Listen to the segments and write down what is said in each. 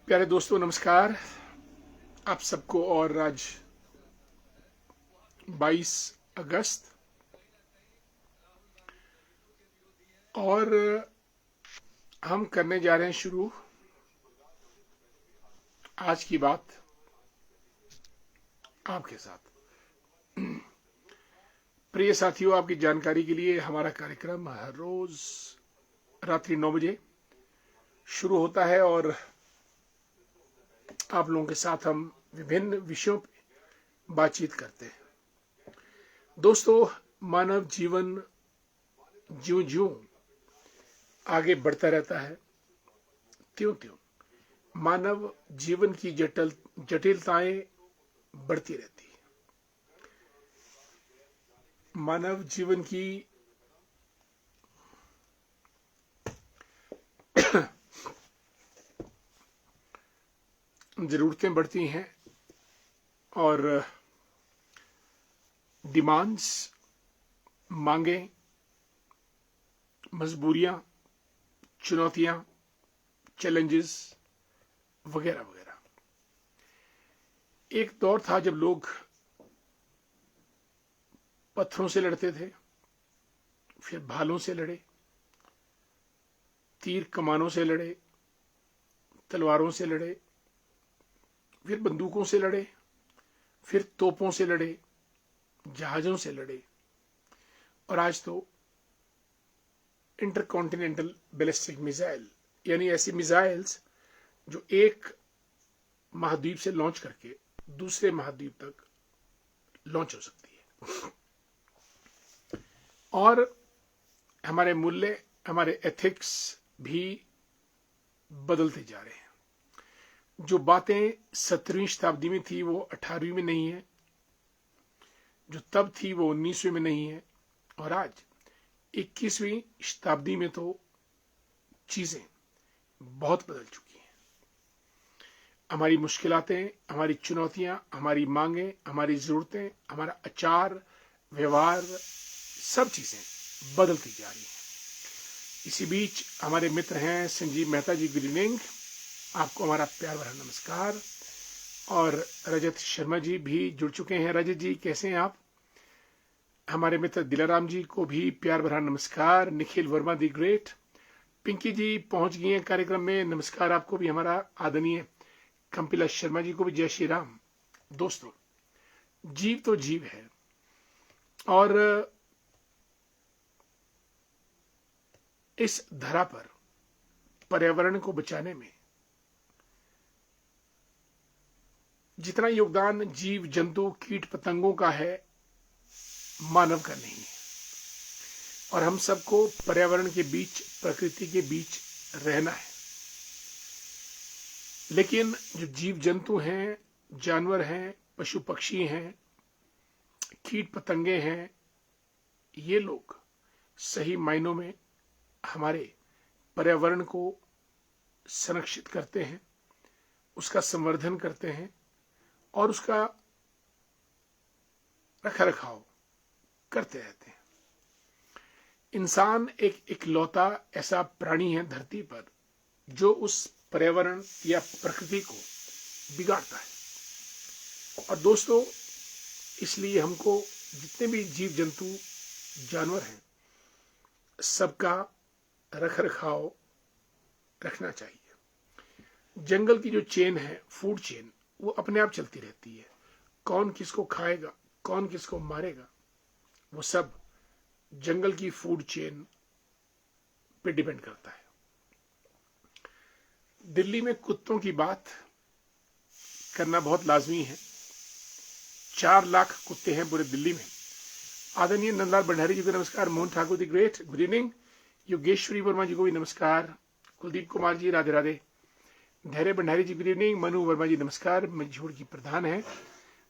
प्यारे दोस्तों नमस्कार। आप सबको और आज 22 अगस्त और हम करने जा रहे हैं शुरू आज की बात आपके साथ। प्रिय साथियों, आपकी जानकारी के लिए हमारा कार्यक्रम हर रोज रात्रि 9 बजे शुरू होता है और आप लोगों के साथ हम विभिन्न विषयों पर बातचीत करते हैं। दोस्तों, मानव जीवन ज्यों ज्यों आगे बढ़ता रहता है त्यों त्यों मानव जीवन की जटिलताएं बढ़ती रहती है। मानव जीवन की जरूरतें बढ़ती हैं और डिमांड्स, मांगे, मजबूरियां, चुनौतियां, चैलेंजेस वगैरह वगैरह। एक दौर था जब लोग पत्थरों से लड़ते थे, फिर भालों से लड़े, तीर कमानों से लड़े, तलवारों से लड़े, फिर बंदूकों से लड़े, फिर तोपों से लड़े, जहाजों से लड़े और आज तो इंटरकॉन्टिनेंटल बैलिस्टिक मिसाइल, यानी ऐसी मिसाइल्स जो एक महाद्वीप से लॉन्च करके दूसरे महाद्वीप तक लॉन्च हो सकती है। और हमारे मूल्य, हमारे एथिक्स भी बदलते जा रहे हैं। जो बातें 17वीं शताब्दी में थी वो 18वीं में नहीं है, जो तब थी वो 19वीं में नहीं है, और आज 21वीं शताब्दी में तो चीजें बहुत बदल चुकी हैं। हमारी मुश्किलातें, हमारी चुनौतियां, हमारी मांगे, हमारी जरूरतें, हमारा आचार व्यवहार, सब चीजें बदलती जा रही हैं। इसी बीच हमारे मित्र हैं संजीव मेहता जी, गुड इवनिंग, आपको हमारा प्यार भरा नमस्कार। और रजत शर्मा जी भी जुड़ चुके हैं। रजत जी कैसे हैं आप? हमारे मित्र दिलाराम जी को भी प्यार भरा नमस्कार। निखिल वर्मा दी ग्रेट, पिंकी जी पहुंच गई हैं कार्यक्रम में, नमस्कार आपको भी। हमारा आदरणीय कंपिला शर्मा जी को भी जय श्री राम। दोस्तों, जीव तो जीव है और इस धरा पर पर्यावरण को बचाने में जितना योगदान जीव जंतु कीट पतंगों का है, मानव का नहीं है। और हम सबको पर्यावरण के बीच, प्रकृति के बीच रहना है। लेकिन जो जीव जंतु हैं, जानवर हैं, पशु पक्षी हैं, कीट पतंगे हैं, ये लोग सही मायनों में हमारे पर्यावरण को संरक्षित करते हैं, उसका संवर्धन करते हैं और उसका रखरखाव करते रहते हैं। इंसान एक इकलौता ऐसा प्राणी है धरती पर जो उस पर्यावरण या प्रकृति को बिगाड़ता है। और दोस्तों, इसलिए हमको जितने भी जीव जंतु जानवर हैं, सबका रखरखाव रखना चाहिए। जंगल की जो चेन है, फूड चेन, वो अपने आप चलती रहती है। कौन किसको खाएगा, कौन किसको मारेगा, वो सब जंगल की फूड चेन पे डिपेंड करता है। दिल्ली में कुत्तों की बात करना बहुत लाजमी है। 4 लाख कुत्ते हैं पूरे दिल्ली में। आदरणीय नंदलाल भंडारी जी को नमस्कार। Mohan Thakur the great, good evening. Yogeshwari Verma ji को भी नमस्कार। कुलदीप कुमार जी राधे राधे। Dhairya Bhandari ji good evening. मनु वर्मा जी नमस्कार, मजहूर की प्रधान है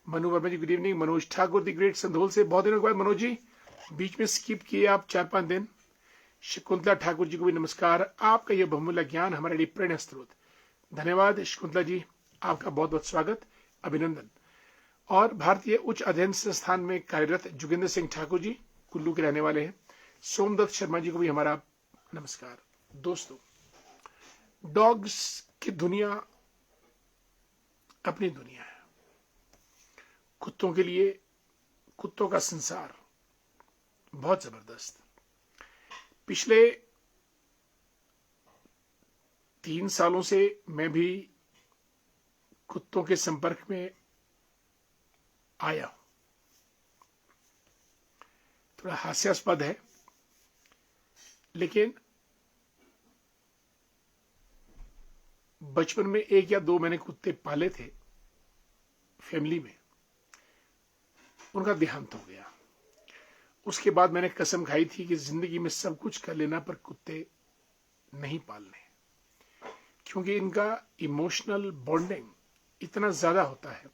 Manu Verma ji, good evening. Manoj Thakur the great Sandhol से, बहुत दिनों के बाद मनोज जी, बीच में स्किप किए आप 4-5 दिन। शकुंतला ठाकुर जी को भी नमस्कार। आपका यह बहुमूल्य ज्ञान हमारे लिए प्रेरणा स्रोत। धन्यवाद शकुंतला जी, आपका बहुत बहुत स्वागत, अभिनंदन। और भारतीय उच्च अध्ययन संस्थान में कार्यरत जोगेंद्र सिंह ठाकुर जी, कुल्लू के रहने वाले हैं। सोमदत्त शर्मा जी को भी हमारा नमस्कार। दोस्तों, डॉग्स की दुनिया अपनी दुनिया है। कुत्तों के लिए, कुत्तों का संसार बहुत जबरदस्त। पिछले 3 सालों से मैं भी कुत्तों के संपर्क में आया हूं। थोड़ा हास्यास्पद है, लेकिन बचपन में 1 या 2 मैंने कुत्ते पाले थे फैमिली में, उनका देहांत हो गया। उसके बाद मैंने कसम खाई थी कि जिंदगी में सब कुछ कर लेना पर कुत्ते नहीं पालने, क्योंकि इनका इमोशनल बॉन्डिंग इतना ज्यादा होता है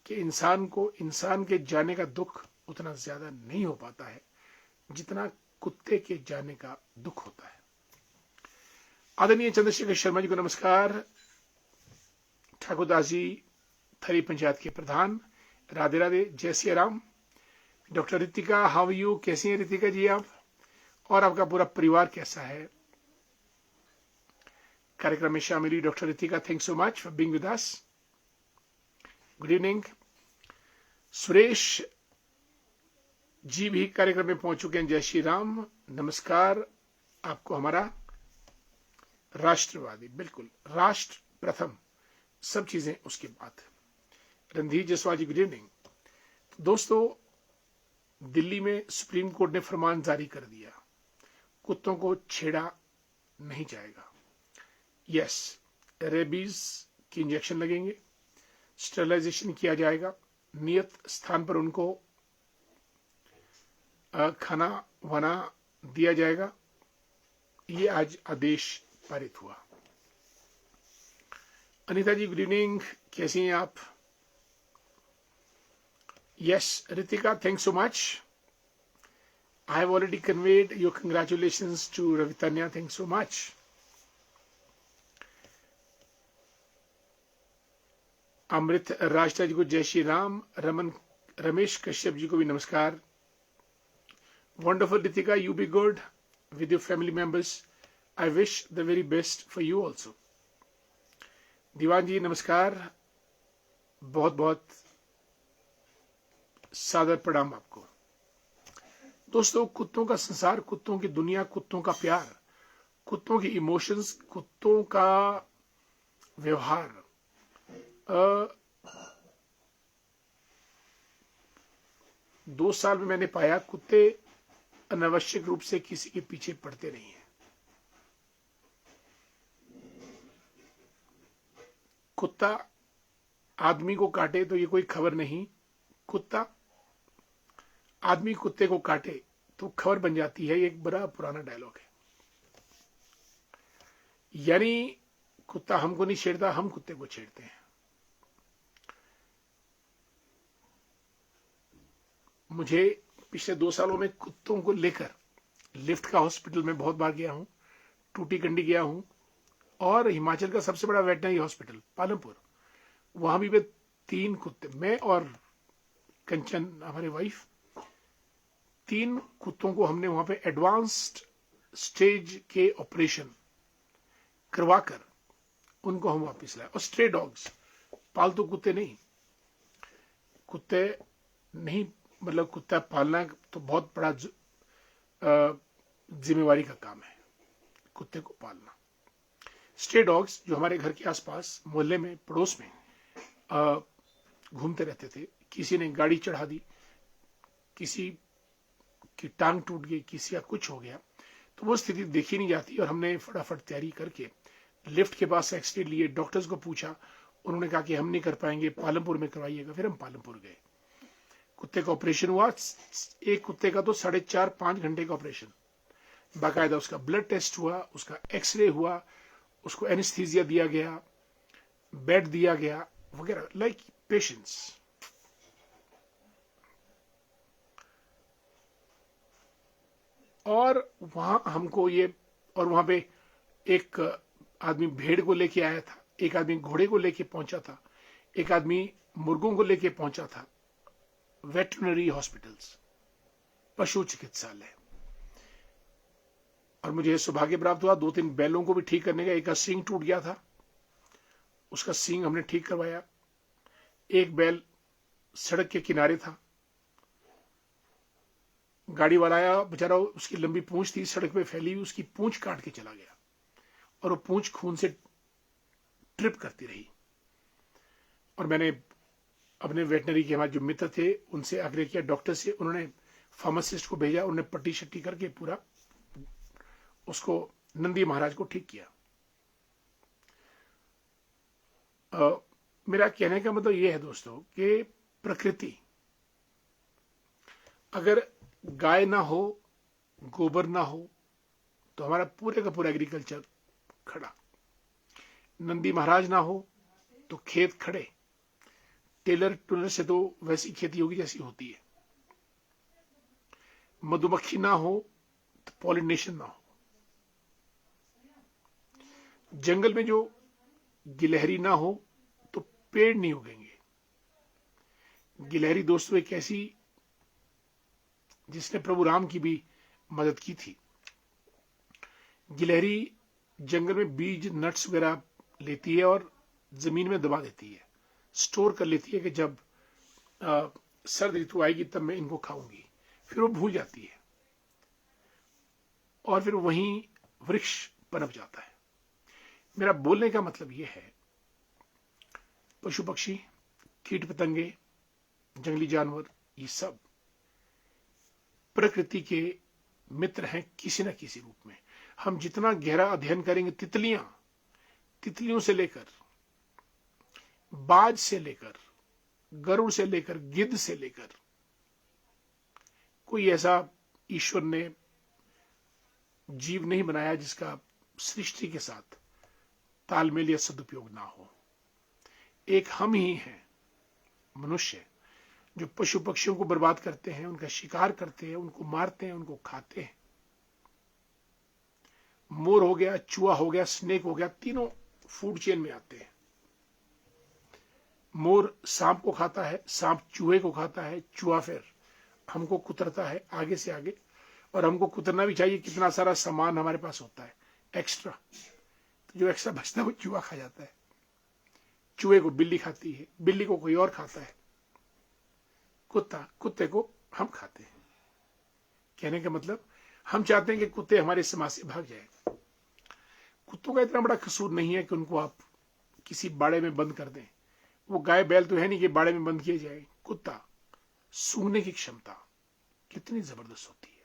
कि इंसान को इंसान के जाने का दुख उतना ज्यादा नहीं हो पाता है जितना कुत्ते के जाने का दुख होता है। आदरणीय चंद्रशेखर शर्मा जी को नमस्कार। ठाकुरदास जी थरी पंचायत के प्रधान, राधे राधे, जय Siya Ram. Doctor Ritika, how you, कैसी हैं रितिका जी आप, और आपका पूरा परिवार कैसा है? कार्यक्रम में शामिल हुई doctor Ritika, thank so much for being with us. Good evening. Suresh ji भी कार्यक्रम में पहुंच चुके हैं, जय श्री राम, नमस्कार आपको। हमारा राष्ट्रवादी, बिल्कुल राष्ट्र प्रथम, सब चीजें उसके बाद। रणधीर जसवाल जी, गुड इवनिंग। दोस्तों, दिल्ली में सुप्रीम कोर्ट ने फरमान जारी कर दिया, कुत्तों को छेड़ा नहीं जाएगा। यस, रेबीज की इंजेक्शन लगेंगे, स्टेरिलाइजेशन किया जाएगा, नियत स्थान पर उनको खाना वाना दिया जाएगा। ये आज आदेश पारित हुआ। अनीता जी, गुड इवनिंग, कैसी हैं आप? Yes Ritika, thanks so much. I have already conveyed your congratulations to Ravitanya, thanks so much. Amrit Rashtra ji को जय श्री राम। रमेश कश्यप जी को भी नमस्कार। Wonderful Ritika, you be good with your family members. I wish the very best for you also. दीवान जी नमस्कार, बहुत बहुत सादर प्रणाम आपको। दोस्तों, कुत्तों का संसार, कुत्तों की दुनिया, कुत्तों का प्यार, कुत्तों की इमोशंस, कुत्तों का व्यवहार 2 साल में मैंने पाया कुत्ते अनावश्यक रूप से किसी के पीछे पड़ते नहीं हैं। कुत्ता आदमी को काटे तो ये कोई खबर नहीं, कुत्ता आदमी कुत्ते को काटे तो खबर बन जाती है। ये एक बड़ा पुराना डायलॉग है। यानी कुत्ता हमको नहीं छेड़ता, हम कुत्ते को छेड़ते हैं। मुझे पिछले 2 सालों में कुत्तों को लेकर लिफ्ट का हॉस्पिटल में बहुत बार गया हूं, टूटीकंडी गया हूं, और हिमाचल का सबसे बड़ा वेटनरी हॉस्पिटल पालमपुर, वहां भी 3 कुत्ते, मैं और कंचन हमारी वाइफ, 3 कुत्तों को हमने वहां पे एडवांस्ड स्टेज के ऑपरेशन करवाकर उनको हम वापस लाए। और स्ट्रे डॉग्स, पालतू कुत्ते नहीं, कुत्ते नहीं, मतलब कुत्ता पालना तो बहुत बड़ा जिम्मेवारी का काम है, कुत्ते को पालना। स्ट्रे डॉग्स जो हमारे घर के आसपास मोहल्ले में पड़ोस में घूमते रहते थे, किसी ने गाड़ी चढ़ा दी, किसी की टांग टूट गई, किसी का कुछ हो गया, तो वो स्थिति देखी नहीं जाती। और हमने फटाफट तैयारी करके लिफ्ट के पास एक्सरे लिए, डॉक्टर्स को पूछा, उन्होंने कहा कि हम नहीं कर पाएंगे, पालमपुर में करवाइएगा। फिर हम पालमपुर गए, कुत्ते का ऑपरेशन हुआ। एक कुत्ते का तो 4.5-5 घंटे का ऑपरेशन, बाकायदा उसका ब्लड टेस्ट हुआ, उसका एक्सरे हुआ, उसको एनेस्थीसिया दिया गया, बेड दिया गया वगैरह, लाइक पेशेंट्स। और वहां हमको ये, और वहां पे एक आदमी भेड़ को लेके आया था, एक आदमी घोड़े को लेके पहुंचा था, एक आदमी मुर्गों को लेके पहुंचा था। वेटरनरी हॉस्पिटल्स, पशु चिकित्सालय। और मुझे सौभाग्य प्राप्त हुआ 2-3 बैलों को भी ठीक करने का। एक का सींग टूट गया था, उसका सींग हमने ठीक करवाया। एक बैल सड़क के किनारे था, गाड़ी वाला आया, बेचारा उसकी लंबी पूंछ थी सड़क पे फैली हुई, उसकी पूंछ काट के चला गया और वो पूंछ खून से ट्रिप करती रही। और मैंने अपने वेटनरी के हमारे जो मित्र थे उनसे आग्रह किया, डॉक्टर से, उन्होंने फार्मासिस्ट को भेजा, उन्होंने पट्टी शट्टी करके पूरा उसको नंदी महाराज को ठीक किया। मेरा कहने का मतलब यह है दोस्तों कि प्रकृति, अगर गाय ना हो, गोबर ना हो, तो हमारा पूरे का पूरा एग्रीकल्चर खड़ा। नंदी महाराज ना हो तो खेत खड़े। टेलर टूलर से तो वैसी खेती होगी जैसी होती है। मधुमक्खी ना हो तो पॉलिनेशन ना हो। जंगल में जो गिलहरी ना हो तो पेड़ नहीं उगेंगे। गिलहरी दोस्तों एक ऐसी, जिसने प्रभु राम की भी मदद की थी। गिलहरी जंगल में बीज, नट्स वगैरह लेती है और जमीन में दबा देती है, स्टोर कर लेती है कि जब सर्द ऋतु आएगी तब मैं इनको खाऊंगी। फिर वो भूल जाती है और फिर वहीं वृक्ष पनप जाता है। मेरा बोलने का मतलब यह है, पशु पक्षी, कीट पतंगे, जंगली जानवर, ये सब प्रकृति के मित्र हैं किसी न किसी रूप में। हम जितना गहरा अध्ययन करेंगे, तितलियों से लेकर, बाज से लेकर, गरुड़ से लेकर, गिद्ध से लेकर, कोई ऐसा ईश्वर ने जीव नहीं बनाया जिसका सृष्टि के साथ तालमेल या सदुपयोग ना हो। एक हम ही हैं, मनुष्य, जो पशु पक्षियों को बर्बाद करते हैं, उनका शिकार करते हैं, उनको मारते हैं, उनको खाते हैं। मोर हो गया, चूहा हो गया, स्नेक हो गया, तीनों फूड चेन में आते हैं। मोर सांप को खाता है, सांप चूहे को खाता है, चूहा फिर हमको कुतरता है आगे से आगे। और हमको कुतरना भी चाहिए, कितना सारा सामान हमारे पास होता है एक्स्ट्रा, तो जो एक्स्ट्रा बचता है वो चूहा खा जाता है। चूहे को बिल्ली खाती है, बिल्ली को कोई और खाता है, कुत्ते को हम खाते हैं। कहने का मतलब, हम चाहते हैं कि कुत्ते हमारे समाज से भाग जाए। कुत्तों का इतना बड़ा कसूर नहीं है कि उनको आप किसी बाड़े में बंद कर दें। वो गाय बैल तो है नहीं कि बाड़े में बंद किए जाए। कुत्ता, सूंघने की क्षमता कितनी जबरदस्त होती है।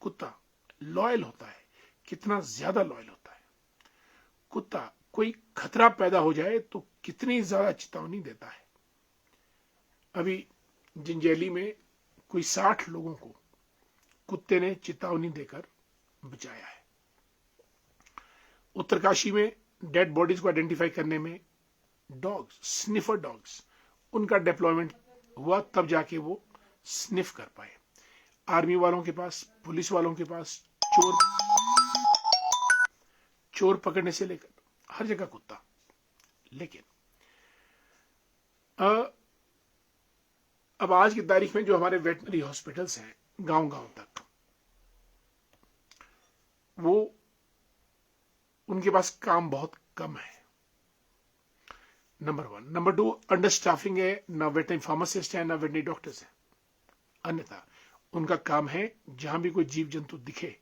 कुत्ता लॉयल होता है, कितना ज्यादा लॉयल होता है। कुत्ता कोई खतरा पैदा हो जाए तो कितनी ज्यादा चेतावनी देता है। अभी जंजैली में कोई 60 लोगों को कुत्ते ने चेतावनी देकर बचाया है। उत्तरकाशी में डेड बॉडीज को आइडेंटिफाई करने में डॉग्स, स्निफर डॉग्स, उनका डिप्लॉयमेंट हुआ, तब जाके वो स्निफ कर पाए। आर्मी वालों के पास, पुलिस वालों के पास, चोर पकड़ने से लेकर हर जगह कुत्ता। लेकिन अब आज की तारीख में जो हमारे वेटनरी हॉस्पिटल्स हैं गांव गांव तक, वो उनके पास काम बहुत कम है, नंबर 1। नंबर 2, अंडर स्टाफिंग है, ना वेटनरी फार्मासिस्ट है, ना वेटनरी डॉक्टर्स है। अन्यथा उनका काम है, जहां भी कोई जीव जंतु दिखे,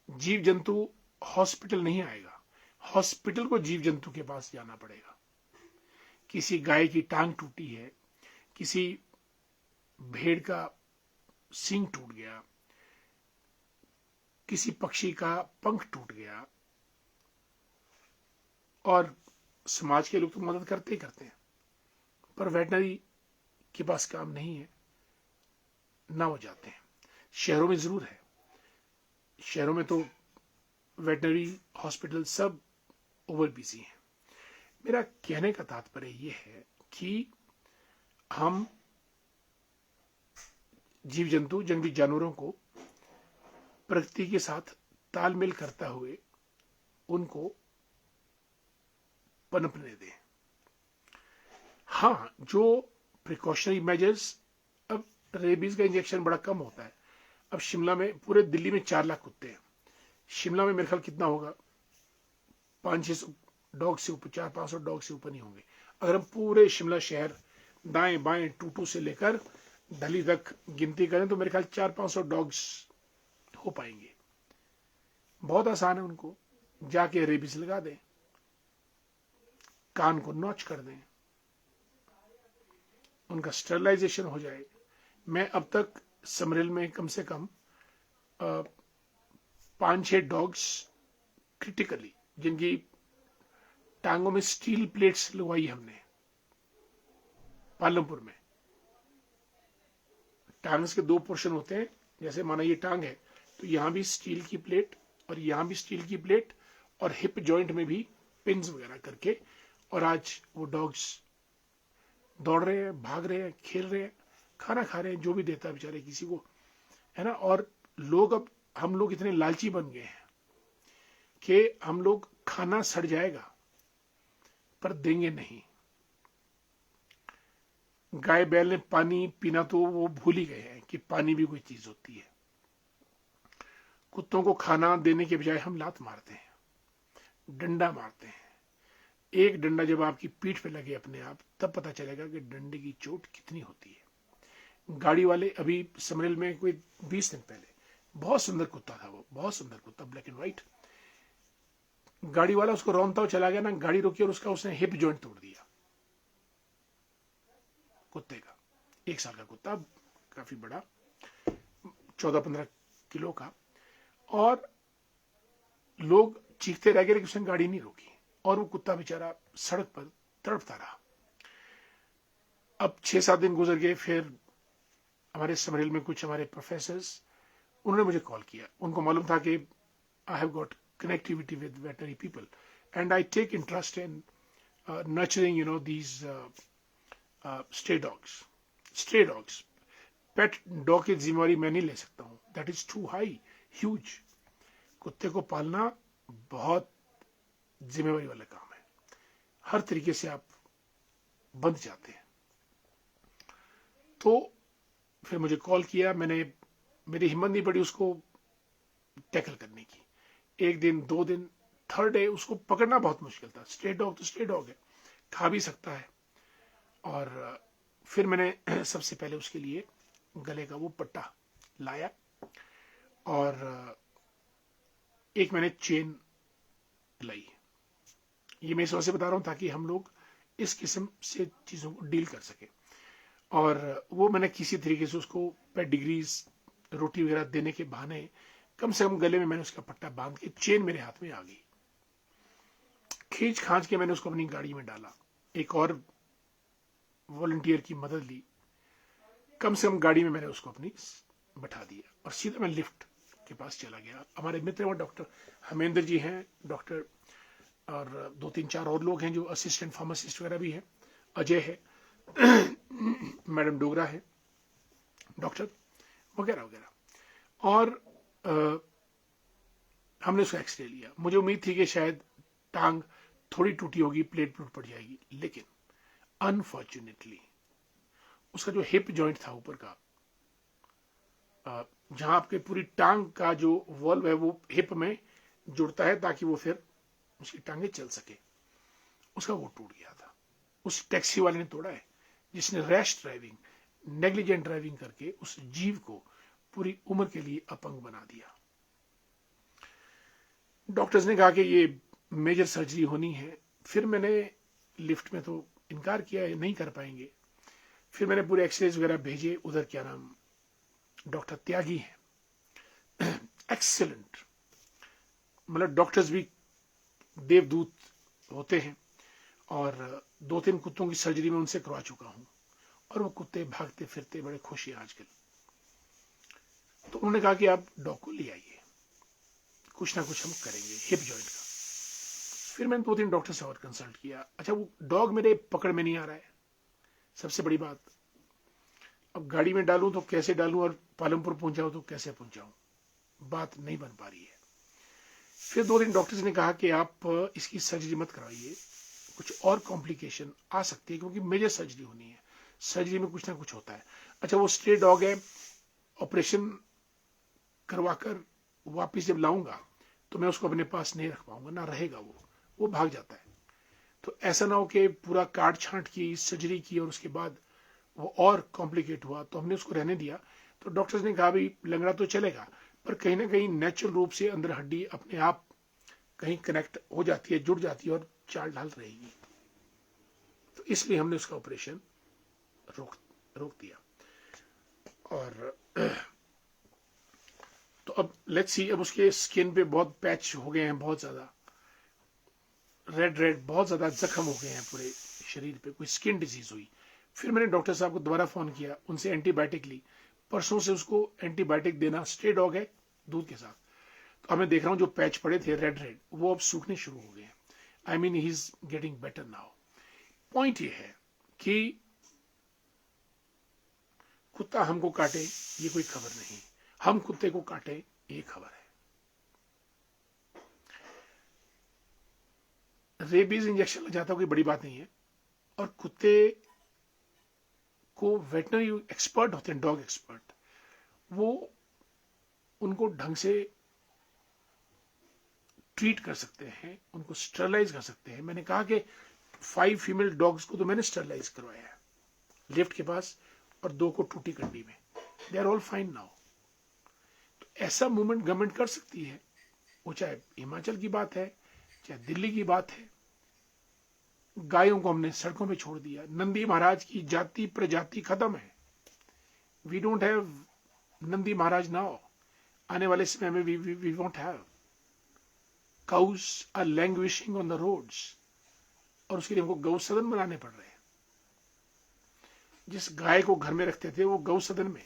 जीव जंतु हॉस्पिटल नहीं आएगा, हॉस्पिटल को जीव जंतु के पास जाना पड़ेगा। किसी गाय की टांग टूटी है, किसी भेड़ का सींग टूट गया, किसी पक्षी का पंख टूट गया, और समाज के लोग तो मदद करते ही करते हैं, पर वेटनरी के पास काम नहीं है, ना वो जाते हैं। शहरों में जरूर है, शहरों में तो वेटनरी हॉस्पिटल सब ओवर बिजी हैं। मेरा कहने का तात्पर्य यह है कि हम जीव जंतु, जंगली जानवरों को प्रकृति के साथ तालमेल करता हुए उनको पनपने दें। हाँ, जो प्रिकॉशनरी मेजर्स, अब रेबीज का इंजेक्शन बड़ा कम होता है। अब शिमला में, पूरे दिल्ली में 4 लाख कुत्ते हैं। शिमला में मेरे ख्याल कितना होगा, 500-600 डॉग से ऊपर, 400-500 डॉग से ऊपर नहीं होंगे। अगर हम पूरे शिमला शहर दाएं बाएं टूटू से लेकर ढली तक गिनती करें तो मेरे ख्याल 400-500 डॉग्स हो पाएंगे। बहुत आसान है, उनको जाके रेबीज लगा दें, कान को नॉच कर दें, उनका स्टरलाइजेशन हो जाए। मैं अब तक समरेल में कम से कम 5-6 डॉग्स क्रिटिकली जिनकी टांगों में स्टील प्लेट्स लगवाई हमने पालमपुर में। टांग्स के 2 पोर्शन होते हैं, जैसे माना ये टांग है तो यहां भी स्टील की प्लेट और यहां भी स्टील की प्लेट और हिप जॉइंट में भी पिन्स वगैरह करके, और आज वो डॉग्स दौड़ रहे हैं, भाग रहे हैं, खेल रहे हैं, खाना खा रहे हैं, जो भी देता है बेचारे किसी को, है ना। और लोग, अब हम लोग इतने लालची बन गए हैं कि हम लोग खाना सड़ जाएगा पर देंगे नहीं। गाय बैल ने पानी पीना तो वो भूल ही गए हैं कि पानी भी कोई चीज होती है। कुत्तों को खाना देने के बजाय हम लात मारते हैं, डंडा मारते हैं। एक डंडा जब आपकी पीठ पे लगे अपने आप, तब पता चलेगा कि डंडे की चोट कितनी होती है। गाड़ी वाले, अभी समरेल में कोई 20 दिन पहले, बहुत सुंदर कुत्ता था वो, बहुत सुंदर कुत्ता, ब्लैक एंड व्हाइट। गाड़ी वाला उसको रौंदता हुआ चला गया ना, गाड़ी रोकी और उसने हिप जॉइंट तोड़ दिया कुत्ते का। 1 साल का कुत्ता, काफी बड़ा, 14-15 किलो का। और लोग चीखते रह गए लेकिन उसने गाड़ी नहीं रोकी और वो कुत्ता बेचारा सड़क पर तड़पता रहा। अब 6-7 दिन गुजर गए, फिर हमारे समरेल में कुछ हमारे प्रोफेसर्स, उन्होंने मुझे कॉल किया। उनको मालूम था कि I have got connectivity with veterinary people and I take interest in nurturing these stray dogs. Pet dog की जिम्मेवारी मैं नहीं ले सकता हूं, that is too high, huge. कुत्ते को पालना बहुत जिम्मेवारी वाला काम है, हर तरीके से आप बंध जाते हैं। तो फिर मुझे कॉल किया, मेरी हिम्मत नहीं पड़ी उसको टैकल करने की। 1 दिन 2 दिन, 3rd डे उसको पकड़ना बहुत मुश्किल था। स्ट्रे डॉग तो स्ट्रे डॉग है, खा भी सकता है। और फिर मैंने सबसे पहले उसके लिए गले का वो पट्टा लाया और एक मैंने चेन लाई। ये मैं इस वजह से बता रहा हूं ताकि हम लोग इस किस्म से चीजों को डील कर सके। और वो मैंने किसी तरीके से उसको पेडिग्रीज, रोटी वगैरह देने के बहाने कम से कम गले में मैंने उसका पट्टा बांध के, चेन मेरे हाथ में आ गई, खींच खांच के मैंने उसको अपनी गाड़ी में डाला। एक और वॉलंटियर की मदद ली, कम से कम गाड़ी में मैंने उसको अपनी बैठा दिया और सीधा मैं लिफ्ट के पास चला गया। हमारे मित्र वो डॉक्टर हमेंद्र जी हैं, डॉक्टर, और 2-3-4 और लोग हैं जो असिस्टेंट फार्मासिस्ट वगैरह भी हैं, अजय है, मैडम डोगरा है, डॉक्टर वगैरह वगैरह। और हमने उसका एक्सरे लिया। मुझे उम्मीद थी कि शायद टांग थोड़ी टूटी होगी, प्लेट पड़ जाएगी, लेकिन अनफॉर्चुनेटली उसका जो हिप जॉइंट था ऊपर का, जहां आपके पूरी टांग का जो वॉल्व है वो हिप में जुड़ता है ताकि वो फिर उसकी टांगे चल सके, उसका वो टूट गया था। उस टैक्सी वाले ने तोड़ा है जिसने रैश ड्राइविंग, नेग्लिजेंट ड्राइविंग करके उस जीव को पूरी उम्र के लिए अपंग बना दिया। डॉक्टर्स ने कहा कि ये मेजर सर्जरी होनी है। फिर मैंने लिफ्ट में तो इनकार किया, नहीं कर पाएंगे। फिर मैंने पूरे एक्सरेज वगैरह भेजे। उधर क्या नाम, डॉक्टर त्यागी है, एक्सीलेंट, मतलब डॉक्टर्स भी देवदूत होते हैं। और 2-3 कुत्तों की सर्जरी में उनसे करवा चुका हूं और वो कुत्ते भागते फिरते बड़े खुश हैं आजकल। तो उन्होंने कहा कि आप डॉग को ले आइए, कुछ ना कुछ हम करेंगे हिप जॉइंट का। फिर मैंने 2-3 डॉक्टर से और कंसल्ट किया। अच्छा, वो डॉग मेरे पकड़ में नहीं आ रहा है, सबसे बड़ी बात। अब गाड़ी में डालूं तो कैसे डालूं और पालमपुर पहुंचाऊं तो कैसे पहुंचाऊं, बात नहीं बन पा रही है। फिर 2-3 डॉक्टर्स ने कहा कि आप इसकी सर्जरी मत करवाइए, कुछ और कॉम्प्लिकेशन आ सकती है क्योंकि मेजर सर्जरी होनी है, सर्जरी में कुछ ना कुछ होता है। अच्छा, वो स्ट्रे डॉग है, ऑपरेशन करवाकर वापिस जब लाऊंगा तो मैं उसको अपने पास नहीं रख पाऊंगा, ना रहेगा वो भाग जाता है। तो ऐसा ना हो कि पूरा काट छांट की, सर्जरी की और उसके बाद वो और कॉम्प्लिकेट हुआ, तो हमने उसको रहने दिया। तो डॉक्टर्स ने कहा भाई लंगड़ा तो चलेगा, पर कहीं ना कहीं नेचुरल रूप से अंदर हड्डी अपने आप कहीं कनेक्ट हो जाती है, जुड़ जाती है और चाल ढाल रहेगी। तो इसलिए हमने उसका ऑपरेशन रोक रोक दिया। और तो अब लेट्स सी, अब उसके स्किन पे बहुत पैच हो गए हैं, बहुत ज्यादा रेड रेड, बहुत ज्यादा जख्म हो गए हैं पूरे शरीर पे, कोई स्किन डिजीज हुई। फिर मैंने डॉक्टर साहब को दोबारा फोन किया, उनसे एंटीबायोटिक ली। परसों से उसको एंटीबायोटिक देना, स्ट्रे डॉग है, दूध के साथ। तो अब मैं देख रहा हूँ जो पैच पड़े थे रेड रेड, वो अब सूखने शुरू हो गए हैं। I mean he is getting better now. Point ये है कि कुत्ता हमको काटे ये कोई खबर नहीं, हम कुत्ते को काटे ये खबर है। रेबीज इंजेक्शन लग जाता कोई बड़ी बात नहीं है। और कुत्ते को वेटनरी एक्सपर्ट होते हैं, डॉग एक्सपर्ट, वो उनको ढंग से ट्रीट कर सकते हैं, उनको स्टरलाइज कर सकते हैं। मैंने कहा कि 5 फीमेल डॉग्स को तो मैंने स्टरलाइज करवाया है लिफ्ट के पास, और 2 को टूटी कंडी में। They are all fine now. तो ऐसा मूवमेंट गवर्नमेंट कर सकती है, वो चाहे हिमाचल की बात है, चाहे दिल्ली की बात है। गायों को हमने सड़कों पे छोड़ दिया। नंदी महाराज की जाति प्रजाति खत्म है। We don't have Nandi Maharaj now. आने वाले समय में we won't have. Cows are languishing on the roads, और उसके लिए हमको गौ सदन बनाने पड़ रहे हैं। जिस गाय को घर में रखते थे वो गौ सदन में।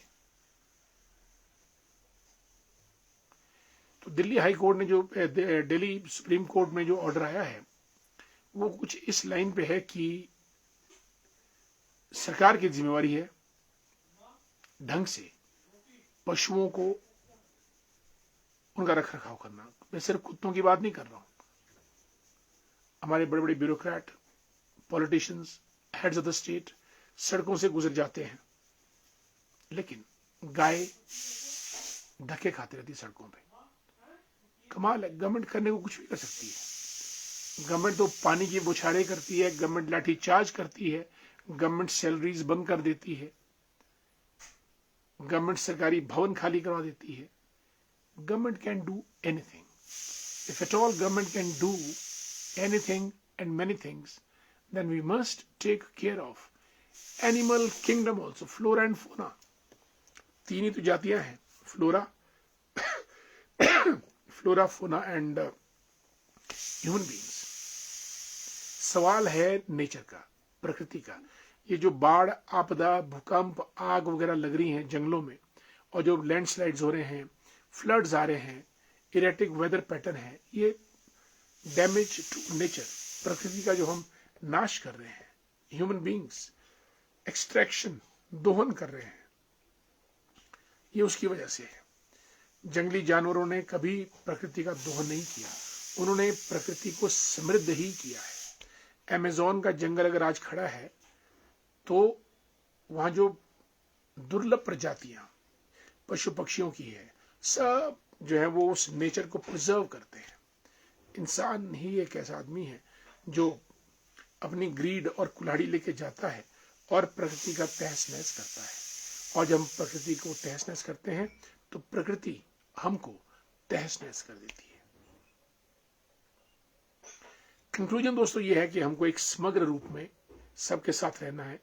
तो दिल्ली हाई कोर्ट ने जो दिल्ली सुप्रीम कोर्ट में जो ऑर्डर आया है, वो कुछ इस लाइन पे है कि सरकार की जिम्मेवारी है ढंग से पशुओं को उनका रख रखाव करना। मैं सिर्फ कुत्तों की बात नहीं कर रहा हूं। हमारे बड़े बड़े bureaucrat, politicians, heads of the state सड़कों से गुजर जाते हैं, लेकिन गाय धक्के खाती रहती सड़कों पे। कमाल है, गवर्नमेंट करने को कुछ भी कर सकती है। गवर्नमेंट तो पानी की बौछारें करती है, गवर्नमेंट लाठी चार्ज करती है, गवर्नमेंट सैलरीज बंद कर देती है, गवर्नमेंट सरकारी भवन खाली करवा देती है। Government can do anything. If at all government can do anything and many things, then we must take care of animal kingdom also, flora and fauna. 3 ही तो जातियां हैं, फ्लोरा फ्लोरा, फोना एंड ह्यूमन बींग्स। सवाल है nature का, प्रकृति का। ये जो बाढ़, आपदा, भूकंप, आग वगैरह लग रही हैं जंगलों में, और जो लैंडस्लाइड्स हो रहे हैं, फ्लड्स आ रहे हैं, इरेटिक वेदर पैटर्न है, ये डैमेज टू नेचर, प्रकृति का जो हम नाश कर रहे हैं। ह्यूमन बींग्स एक्सट्रैक्शन, दोहन कर रहे हैं, ये उसकी वजह से है। जंगली जानवरों ने कभी प्रकृति का दोहन नहीं किया, उन्होंने प्रकृति को समृद्ध ही किया है। अमेज़न का जंगल अगर आज खड़ा है तो वहां जो दुर्लभ प्रजातियां पशु पक्षियों की है, सब जो है वो उस नेचर को प्रिजर्व करते हैं। इंसान ही एक ऐसा आदमी है जो अपनी ग्रीड और कुल्हाड़ी लेके जाता है और प्रकृति का तहस नहस करता है। और जब हम प्रकृति को तहस नहस करते हैं तो प्रकृति हमको तहस नहस कर देती है। कंक्लूजन दोस्तों ये है कि हमको एक समग्र रूप में सबके साथ रहना है।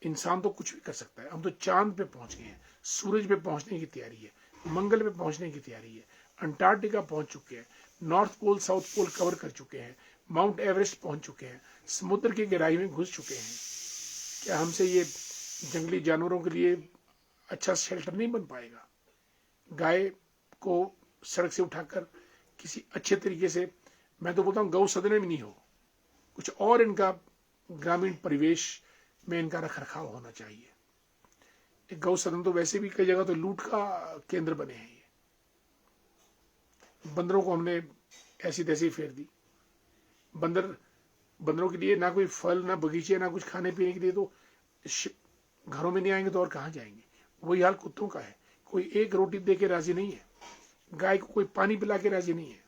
इंसान तो कुछ भी कर सकता है। हम तो चांद पे पहुंच गए हैं, सूरज पे पहुंचने की तैयारी है, मंगल पे पहुंचने की तैयारी है, अंटार्कटिका पहुंच चुके हैं, north pole south pole cover कर चुके हैं, माउंट एवरेस्ट पहुंच चुके हैं, समुद्र की गहराई में घुस चुके हैं। क्या हमसे ये जंगली जानवरों के लिए अच्छा शेल्टर नहीं बन पाएगा? गाय को सड़क से उठाकर किसी अच्छे तरीके से, मैं तो बोलता हूँ गौ सदन में नहीं हो, कुछ और इनका ग्रामीण परिवेश में इनका रख रखाव होना चाहिए। एक गौ सदन तो वैसे भी कई जगह तो लूट का केंद्र बने हैं। बंदरों को हमने ऐसी तैसी फेर दी। बंदरों के लिए ना कोई फल, ना बगीचे, ना कुछ खाने पीने के लिए, तो घरों में नहीं आएंगे तो और कहां जाएंगे? वही हाल कुत्तों का है। कोई एक रोटी दे के राजी नहीं है, गाय को कोई पानी पिला के राजी नहीं है,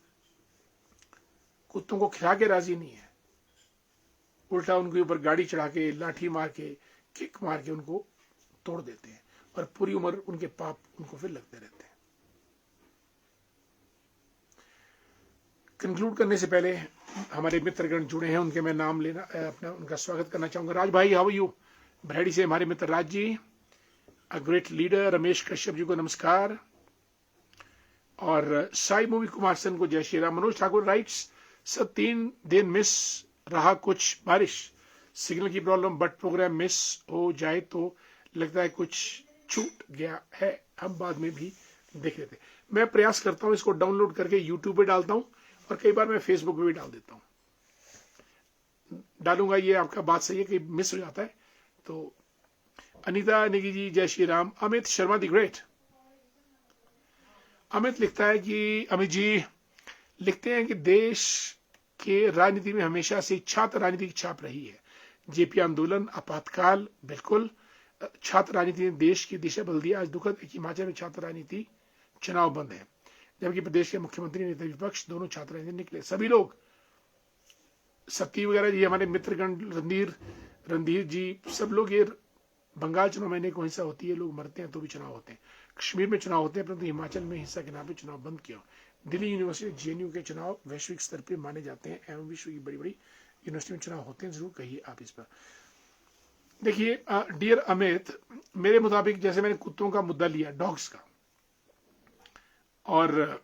कुत्तों को खिला के राजी नहीं है। उल्टा उनके ऊपर गाड़ी चढ़ा के, लाठी मार के, किक मार के उनको तोड़ देते हैं और पूरी उम्र उनके पाप उनको फिर लगते रहते हैं। कंक्लूड करने से पहले हमारे मित्रगण जुड़े हैं, उनके मैं नाम लेना अपना उनका स्वागत करना चाहूंगा। राज भाई, हाउ आर यू? भराड़ी से हमारे मित्र Raj ji, a great leader Ramesh Kashyap ji को नमस्कार, और साई मूवी कुमार सेन को जय श्री राम। मनोज ठाकुर राइट्स, सर 3 दिन मिस रहा, कुछ बारिश सिग्नल की प्रॉब्लम, बट प्रोग्राम मिस हो जाए तो लगता है कुछ छूट गया है, हम बाद में भी देख लेते। मैं प्रयास करता हूं इसको डाउनलोड करके यूट्यूब पे डालता हूं, और कई बार मैं फेसबुक पे भी डाल देता हूं, डालूंगा। ये आपका बात सही है कि मिस हो जाता है। तो अनीता नेगी जी जय श्री राम। अमित शर्मा दी ग्रेट, अमित लिखता है कि अमित जी लिखते हैं कि देश के राजनीति में हमेशा से छात्र राजनीति की छाप रही है। जेपी आंदोलन, आपातकाल, बिल्कुल छात्र राजनीति ने देश की दिशा बदल दी। आज दुखद है कि हिमाचल में छात्र राजनीति चुनाव बंद है, जबकि प्रदेश के मुख्यमंत्री, नेता विपक्ष दोनों छात्र राजनीति निकले। सभी लोग, सत्ती वगैरह जी, हमारे मित्रगण, रणधीर जी, सब लोग, ये बंगाल चुनाव में अनेक हिंसा होती है, लोग मरते हैं तो भी चुनाव होते हैं, कश्मीर में चुनाव होते हैं, परंतु हिमाचल में हिंसा के नाम पे चुनाव बंद क्यों? दिल्ली यूनिवर्सिटी, जेएनयू के चुनाव वैश्विक स्तर पर माने जाते हैं एवं विश्व की बड़ी बड़ी यूनिवर्सिटी में चुनाव होते हैं, जरूर कहिए आप इस पर। देखिए डियर अमित, मेरे मुताबिक जैसे मैंने कुत्तों का मुद्दा लिया, डॉग्स का, और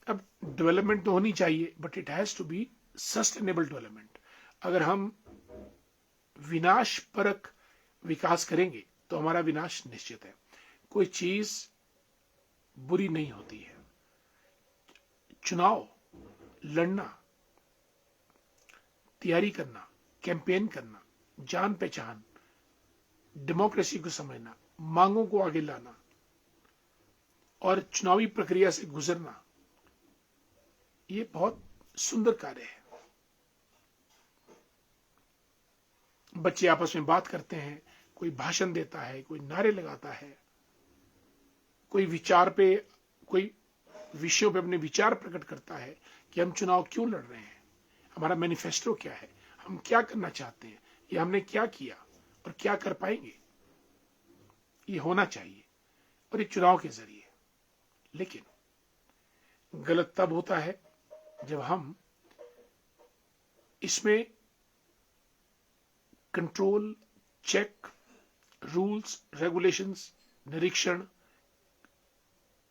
अब डेवलपमेंट तो होनी चाहिए, but it has to be sustainable development. अगर हम विनाश परक विकास करेंगे तो हमारा विनाश निश्चित है। कोई चीज बुरी नहीं होती है। चुनाव लड़ना, तैयारी करना, कैंपेन करना, जान पहचान, डेमोक्रेसी को समझना, मांगों को आगे लाना और चुनावी प्रक्रिया से गुजरना, ये बहुत सुंदर कार्य है। बच्चे आपस में बात करते हैं, कोई भाषण देता है, कोई नारे लगाता है, कोई विचार पे, कोई विषयों पे अपने विचार प्रकट करता है कि हम चुनाव क्यों लड़ रहे हैं, हमारा मैनिफेस्टो क्या है, हम क्या करना चाहते हैं, या हमने क्या किया और क्या कर पाएंगे। ये होना चाहिए, और ये चुनाव के जरिए। लेकिन गलत तब होता है जब हम इसमें कंट्रोल, चेक, रूल्स, रेगुलेशंस, निरीक्षण